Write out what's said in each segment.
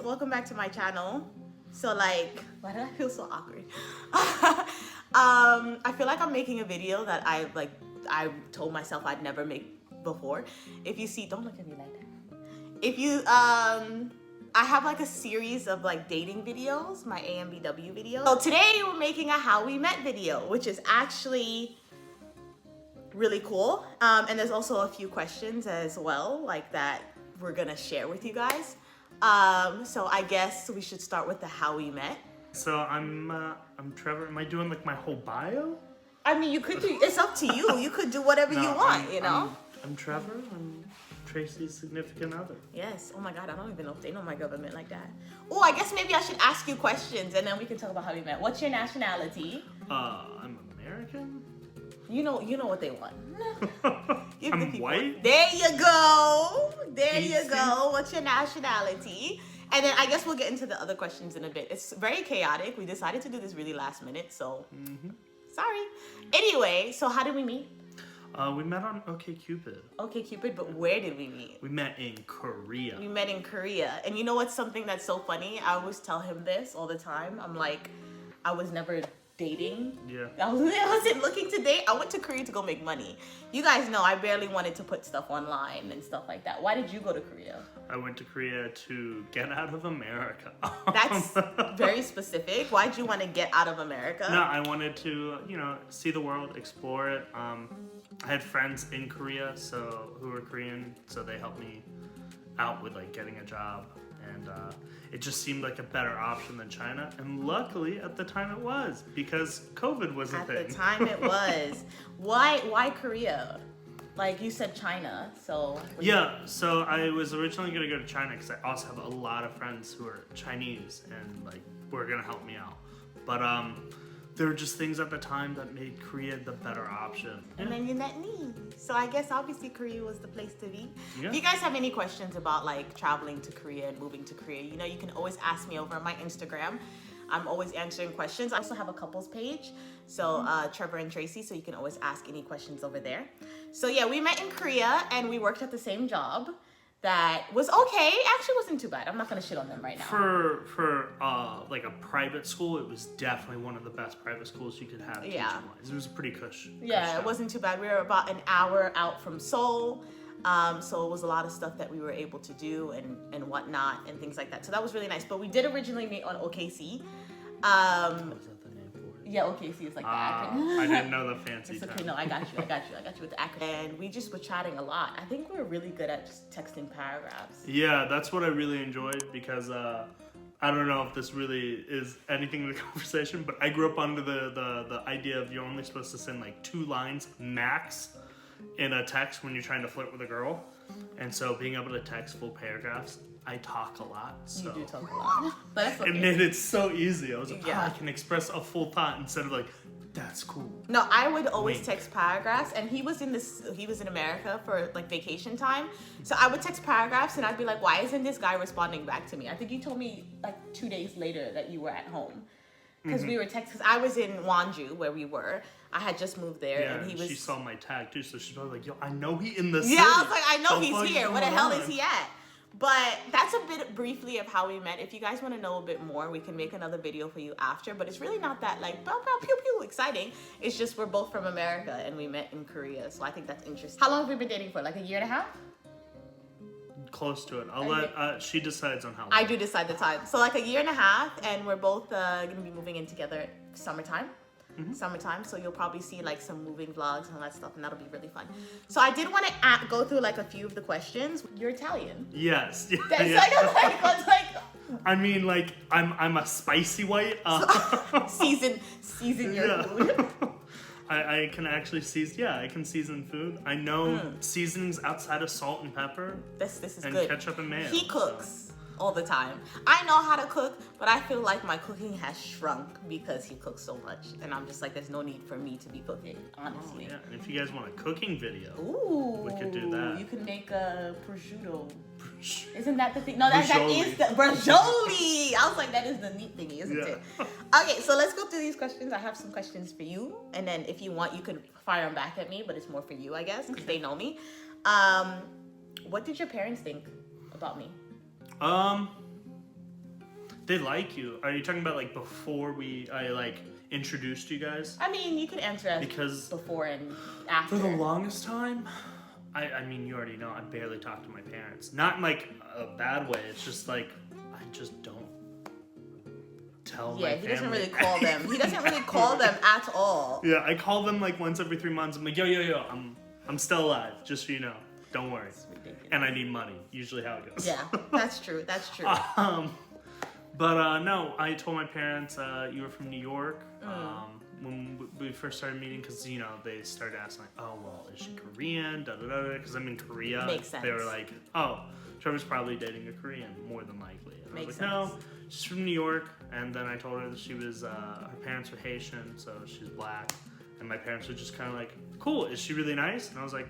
welcome back to my channel. So like, why did I feel so awkward? I feel like I'm making a video that I told myself I'd never make before. If you see, don't look at me like that. If you, I have like a series of like dating videos, my AMBW videos. So today we're making a how we met video, which is actually really cool. And there's also a few questions as well, like that we're gonna share with you guys. So I guess we should start with the how we met. So I'm Trevor. Am I doing like my whole bio? I mean, you could do, it's up to you. You could do whatever you want, you know? I'm Trevor. I'm Tracy's significant other. Yes. Oh my God, I don't even know if they know my government like that. Oh, I guess maybe I should ask you questions and then we can talk about how we met. What's your nationality? I'm American. You know what they want. I'm white. There you go. There Easy. you go. What's your nationality? And then I guess we'll get into the other questions in a bit. It's very chaotic. We decided to do this really last minute, so sorry. Anyway, so how did we meet? We met on OkCupid. OkCupid, but where did we meet? We met in Korea. We met in Korea. And you know what's something that's so funny? I always tell him this all the time. I'm like, I was never dating. Yeah. I wasn't looking to date. I went to Korea to go make money. You guys know I barely wanted to put stuff online and stuff like that. Why did you go to Korea? I went to Korea to get out of America. That's very specific. Why'd you want to get out of America? No, I wanted to, see the world, explore it. I had friends in Korea, who were Korean, so they helped me out with like getting a job, and it just seemed like a better option than China. And luckily, at the time, it was, because COVID was a thing. At the time, it was. Why Korea? Like you said, China. So so I was originally gonna go to China because I also have a lot of friends who are Chinese and like were gonna help me out, but there were just things at the time that made Korea the better option. And then you met me. So I guess obviously Korea was the place to be. Yeah. If you guys have any questions about like traveling to Korea and moving to Korea, you can always ask me over on my Instagram. I'm always answering questions. I also have a couples page, so Trevor and Tracy, so you can always ask any questions over there. So yeah, we met in Korea and we worked at the same job. That was okay. It actually wasn't too bad. I'm not gonna shit on them right now. For like a private school, it was definitely one of the best private schools you could have. Yeah. Teaching-wise. It was a pretty cush. Yeah, it wasn't too bad. We were about an hour out from Seoul. So it was a lot of stuff that we were able to do and whatnot and things like that. So that was really nice. But we did originally meet on OKC. Was that the name for it? Yeah, OKC is like the acronym. I didn't know the fancy It's okay, term. no, I got you with the acronym. And we just were chatting a lot. I think we were really good at just texting paragraphs. Yeah, that's what I really enjoyed because I don't know if this really is anything in the conversation, but I grew up under the idea of you're only supposed to send like 2 lines max in a text when you're trying to flirt with a girl. And so being able to text full paragraphs, I talk a lot. So. You do talk a lot. But that's okay. It made it so easy. I was like, Yeah. I can express a full thought instead of like, that's cool. No, I would always Wink. text paragraphs, and he was in America for like vacation time. So I would text paragraphs and I'd be like, why isn't this guy responding back to me? I think you told me like 2 days later that you were at home. Because we were texting, because I was in Wonju where we were. I had just moved there, Yeah, and he was. she saw my tag too, so she's probably like, yo, I know he in the city. Yeah, I was like, I know The he's fuck's here. Where the going hell on? is he at? But that's a bit briefly of how we met. If you guys want to know a bit more, we can make another video for you after. But it's really not that like bow, bow, pew pew exciting. It's just we're both from America and we met in Korea, so I think that's interesting. How long have we been dating for? Like a year and a half? Close to it. I'll let she decides on how long. I do decide the time. So like a year and a half, and we're both gonna be moving in together summertime. Summertime, so you'll probably see like some moving vlogs and all that stuff, and that'll be really fun. So I did want to go through like a few of the questions. You're Italian. Yes. Yeah, That's yeah. like I mean, like I'm a spicy white. season your food. I can actually season. Yeah, I can season food. I know seasonings outside of salt and pepper. This is and good. Ketchup and mayo. He cooks all the time. I know how to cook, but I feel like my cooking has shrunk because he cooks so much, and I'm just like, there's no need for me to be cooking, honestly. Oh, yeah, and if you guys want a cooking video, Ooh, we could do that. You can make a prosciutto. Isn't that the thing? No, that is the braciole. I was like, that is the neat thingy, isn't it? Okay, so let's go through these questions. I have some questions for you, and then if you want, you can fire them back at me, but it's more for you, I guess, because they know me. What did your parents think about me? They like you. Are you talking about like before I like introduced you guys? I mean, you could answer as Because before and after. for the longest time, I mean, you already know, I barely talk to my parents. Not in like a bad way. It's just like I just don't tell my family. Yeah, he doesn't really call them. He doesn't really call them at all. Yeah, I call them like once every 3 months. I'm like, yo, I'm still alive, just so you know. Don't worry. It's ridiculous. And I need money. Usually how it goes. Yeah, that's true. That's true. But no, I told my parents you were from New York when we first started meeting, because you know they started asking like, oh well, is she Korean? Da da da. Because I'm in Korea. Makes sense. They were like, oh, Trevor's probably dating a Korean, more than likely. And Makes I was like, sense. no, she's from New York. And then I told her that she was her parents were Haitian, so she's black. And my parents were just kind of like, cool. Is she really nice? And I was like,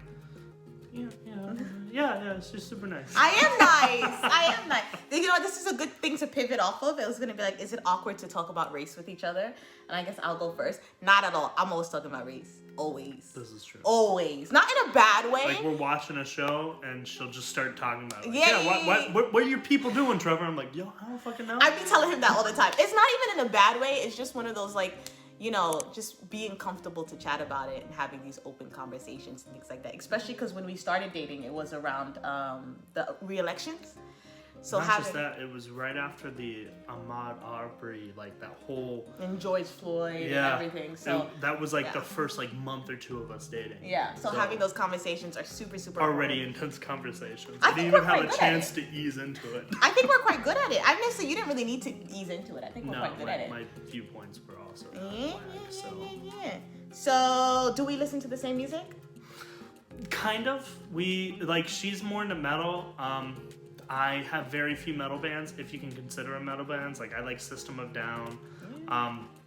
yeah, she's super nice. I am nice. You know what? This is a good thing to pivot off of. It was gonna be like, is it awkward to talk about race with each other? And I guess I'll go first. Not at all. I'm always talking about race. Always. This is true. Always. Not in a bad way. Like we're watching a show and she'll just start talking about it. Like, Yeah. What are your people doing, Trevor? I'm like, yo, I don't fucking know. I be telling him that all the time. It's not even in a bad way. It's just one of those like, you know, just being comfortable to chat about it and having these open conversations and things like that. Especially because when we started dating, it was around the re-elections. So Not just that, it was right after the Ahmaud Arbery, like that whole... And George Floyd and everything. So that was like the first like month or two of us dating. Yeah, so having those conversations are super, super already important. intense conversations. I I didn't think even we're have a quite chance good to ease into it. I think we're quite good at it. I mean, so you didn't really need to ease into it. I think we're quite good at it. My viewpoints were also Yeah. so. So, do we listen to the same music? Kind of. She's more into metal. I have very few metal bands, if you can consider them metal bands. Like, I like System of Down.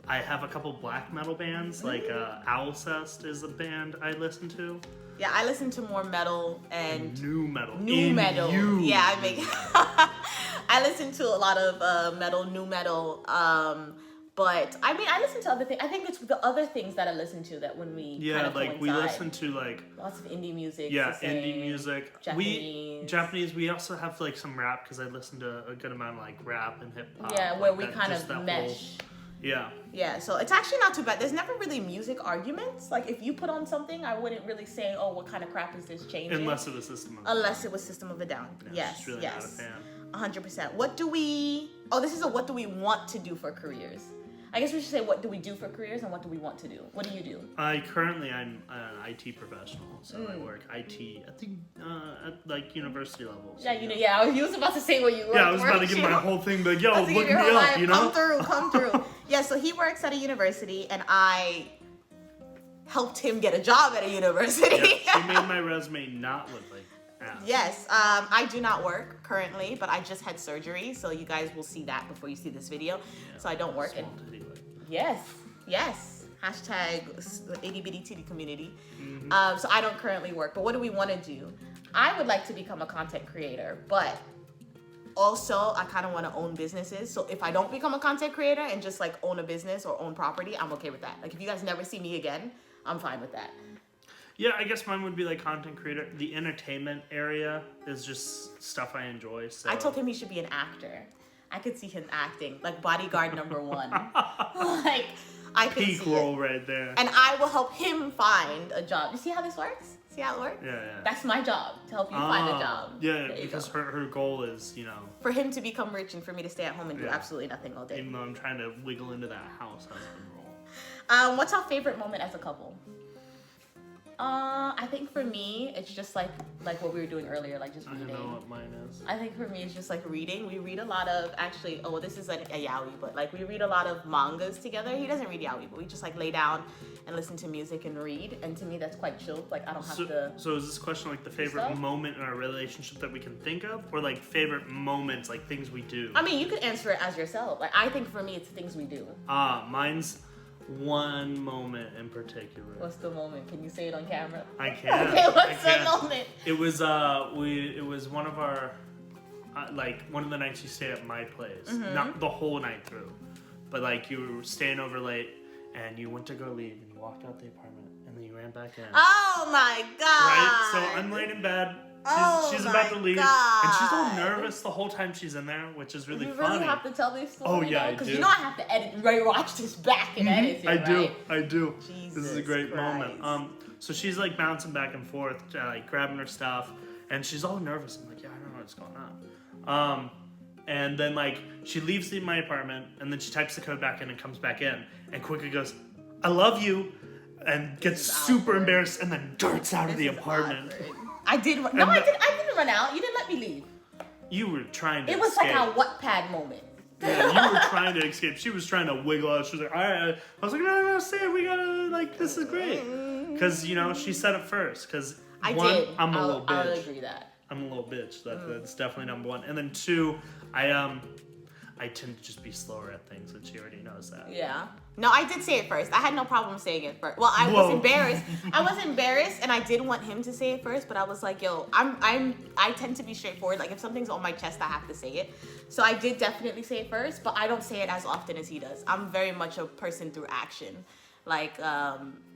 I have a couple black metal bands, like Owlcest is a band I listen to. Yeah, I listen to more metal and new metal. Yeah, I listen to a lot of metal, new metal. But I mean, I listen to other things. I think it's the other things that I listen to that when we kind of like we listen to like lots of indie music. Indie music. Japanese. We also have like some rap because I listen to a good amount of like rap and hip hop. Yeah, like where we kind of mesh. Yeah. Yeah, so it's actually not too bad. There's never really music arguments. Like if you put on something, I wouldn't really say, "Oh, what kind of crap is this changing?" Unless it was System of a Down. Yes, really not a fan. 100%. This is a what do we want to do for careers? I guess we should say what do we do for careers and what do we want to do? What do you do? I'm an IT professional, so I work IT. I think at like university level. So, you was about to say what you work. Yeah, I was about to give my whole thing, but look me up, you know? Come through. Yeah, so he works at a university, and I helped him get a job at a university. Yeah, she made my resume not look like ass. Yes, I do not work currently, but I just had surgery, so you guys will see that before you see this video. Yeah, so I don't work. Yes. Hashtag itty bitty titty community. Mm-hmm. So I don't currently work, but what do we want to do? I would like to become a content creator, but also I kind of want to own businesses. So if I don't become a content creator and just like own a business or own property, I'm okay with that. Like if you guys never see me again, I'm fine with that. Yeah, I guess mine would be like content creator. The entertainment area is just stuff I enjoy. So I told him he should be an actor. I could see him acting like Bodyguard #1. Like I could peak see role it. Right there. And I will help him find a job. You see how this works? See how it works? Yeah. That's my job, to help you find a job. Yeah, because her goal is, for him to become rich and for me to stay at home and do absolutely nothing all day. Even though I'm trying to wiggle into that house husband role. What's our favorite moment as a couple? I think for me, it's just like what we were doing earlier, like just reading. I don't know what mine is. I think for me, it's just like reading. We read a lot of, this is like a yaoi, but like we read a lot of mangas together. He doesn't read yaoi, but we just like lay down and listen to music and read. And to me, that's quite chill. Like I don't have to. So is this question like the favorite moment in our relationship that we can think of, or like favorite moments, like things we do? I mean, you can answer it as yourself. Like I think for me, it's things we do. Mine's one moment in particular. What's the moment? Can you say it on camera? I can. Okay, what's the moment? It was it was one of our one of the nights you stayed at my place. Not the whole night through, but like you were staying over late and you went to go leave and you walked out the apartment and then you ran back in. Oh my god! Right? So I'm laying in bed She's about to leave, God. and she's all nervous the whole time she's in there, which is really funny. You really have to tell this story. Oh yeah, I because do. you know I have to edit, watch this back and edit it. I do. Jesus this is a great Christ. moment. So she's like bouncing back and forth, like grabbing her stuff, and she's all nervous. I'm like, yeah, I don't know what's going on. And then like she leaves my apartment, and then she types the code back in and comes back in, and quickly goes, "I love you," and gets super embarrassed, and then darts out of the apartment. I didn't run out. You didn't let me leave. You were trying to It was escape. like a Wattpad moment. Yeah, you were trying to escape. She was trying to wiggle out. She was like, all right. I was like, no, stay. We gotta, like, this is great. Because, you know, she said it first. Because, I'm a little bitch. I'll agree that. I'm a little bitch. That's definitely number one. And then two, I tend to just be slower at things, and she already knows that. Yeah. No, I did say it first. I had no problem saying it first. Well, I was embarrassed. I was embarrassed, and I didn't want him to say it first. But I was like, yo, I tend to be straightforward. Like if something's on my chest, I have to say it. So I did definitely say it first, but I don't say it as often as he does. I'm very much a person through action. Like,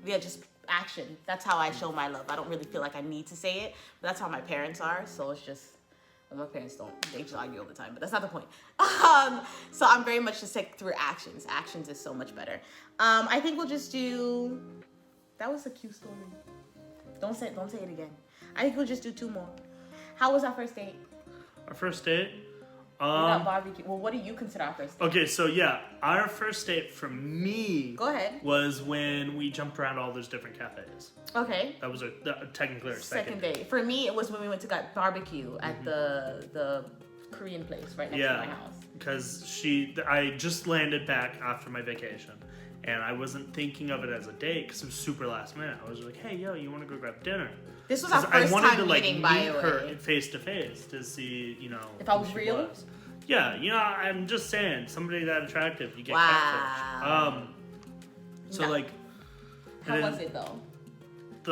just action. That's how I show my love. I don't really feel like I need to say it, but that's how my parents are. So it's just. Well, my parents don't. They just argue all the time, but that's not the point. So I'm very much just like through actions. Actions is so much better. I think we'll just do. That was a cute story. Don't say it again. I think we'll just do 2 more. How was our first date? Our first date? We got barbecue. Well, what do you consider our first date? Okay, so yeah, our first date for me. Go ahead. Was when we jumped around all those different cafes. Okay. That was technically our second date. For me, it was when we went to get barbecue at the Korean place right next to my house. Because I just landed back after my vacation, and I wasn't thinking of it as a date because it was super last minute. I was like, hey, yo, you want to go grab dinner? This was our first time meeting, by the way. I wanted to meet her face to face to see, you know, if I was real. Yeah, you know, I'm just saying, somebody that attractive, you get catfish. So no. Like, how was it though?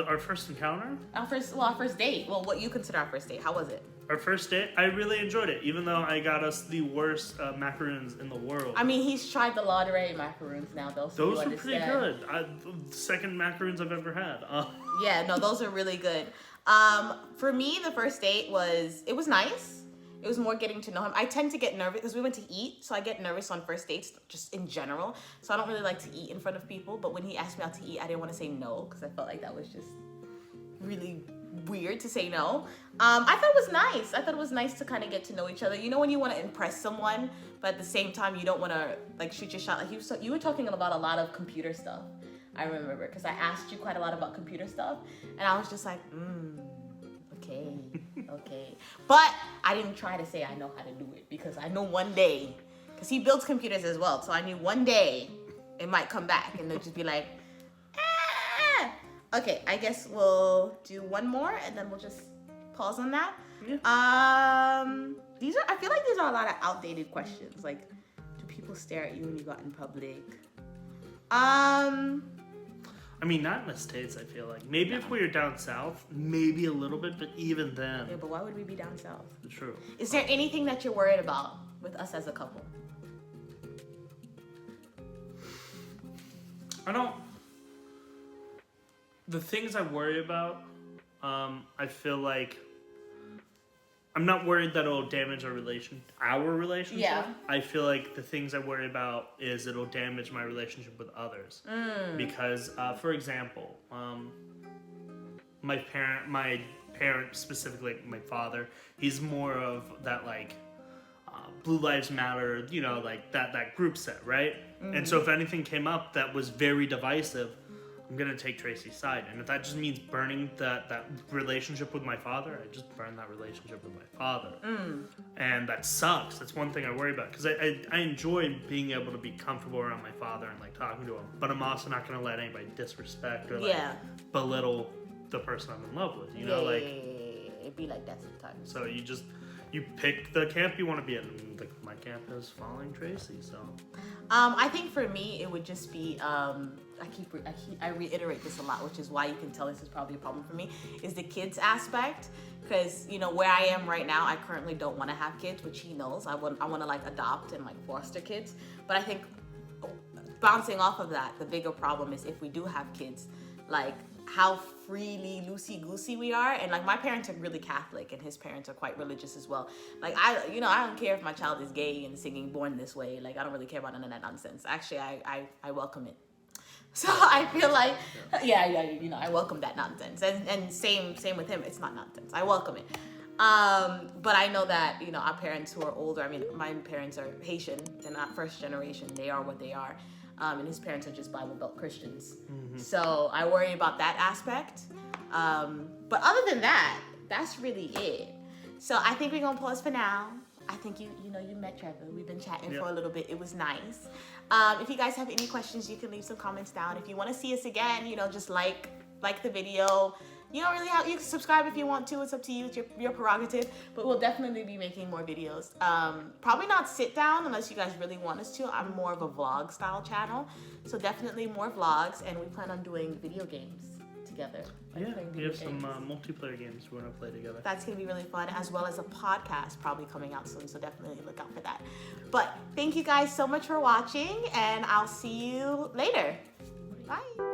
Our first encounter? Our first date. Well, what you consider our first date? How was it? Our first date, I really enjoyed it, even though I got us the worst macaroons in the world. I mean, he's tried the Lauderay macaroons now, though. So those were pretty good. The second macaroons I've ever had. Yeah, no, those are really good. For me, the first date was nice. It was more getting to know him. I tend to get nervous because we went to eat, so I get nervous on first dates just in general. So I don't really like to eat in front of people. But when he asked me out to eat, I didn't want to say no because I felt like that was just really weird to say no. I thought it was nice. I thought it was nice to kind of get to know each other. You know when you want to impress someone, but at the same time you don't want to like shoot your shot. Like you were talking about a lot of computer stuff. I remember because I asked you quite a lot about computer stuff, and I was just like, okay. But I didn't try to say I know how to do it because I know one day, because he builds computers as well, so I knew one day it might come back and they'll just be like, ah! Okay, I guess we'll do one more and then we'll just pause on that. Yeah. I feel like these are a lot of outdated questions. Like, do people stare at you when you go out in public? I mean, not in the States, I feel like. Maybe if we were down south, maybe a little bit, but even then. Yeah, but why would we be down south? True. Is there anything that you're worried about with us as a couple? The things I worry about, I feel like I'm not worried that it'll damage our relationship. Yeah. I feel like the things I worry about is it'll damage my relationship with others. Because, for example, my parent, specifically my father, he's more of that like Blue Lives Matter, you know, like that group set, right? And so if anything came up that was very divisive, I'm gonna take Tracy's side, and if that just means burning that relationship with my father, I just burn that relationship with my father, and that sucks. That's one thing I worry about because I enjoy being able to be comfortable around my father and like talking to him, but I'm also not gonna let anybody disrespect or like belittle the person I'm in love with. You know, it'd be like that sometimes. So you pick the camp you want to be in. My camp is following Tracy, so. I think for me it would just be I reiterate this a lot, which is why you can tell this is probably a problem for me, is the kids aspect. Because, you know, where I am right now, I currently don't want to have kids, which he knows. I want to like adopt and like foster kids. But I think bouncing off of that, the bigger problem is if we do have kids, like how freely loosey-goosey we are. And like my parents are really Catholic and his parents are quite religious as well. Like I don't care if my child is gay and singing Born This Way. Like I don't really care about none of that nonsense. Actually, I welcome it. So I feel like, I welcome that nonsense. And same with him. It's not nonsense. I welcome it. But I know that, our parents who are older, I mean, my parents are Haitian. They're not first generation. They are what they are. And his parents are just Bible Belt Christians. Mm-hmm. So I worry about that aspect. But other than that, that's really it. So I think we're going to pause for now. I think you met Trevor. We've been chatting for a little bit. It was nice. If you guys have any questions, you can leave some comments down. If you want to see us again, just like the video. You don't really have, you can subscribe if you want to. It's up to you. It's your prerogative. But we'll definitely be making more videos. Probably not sit down unless you guys really want us to. I'm more of a vlog style channel. So definitely more vlogs. And we plan on doing video games together. We have some multiplayer games we want to play together. That's going to be really fun, as well as a podcast probably coming out soon. So definitely look out for that. But thank you guys so much for watching. And I'll see you later. Bye.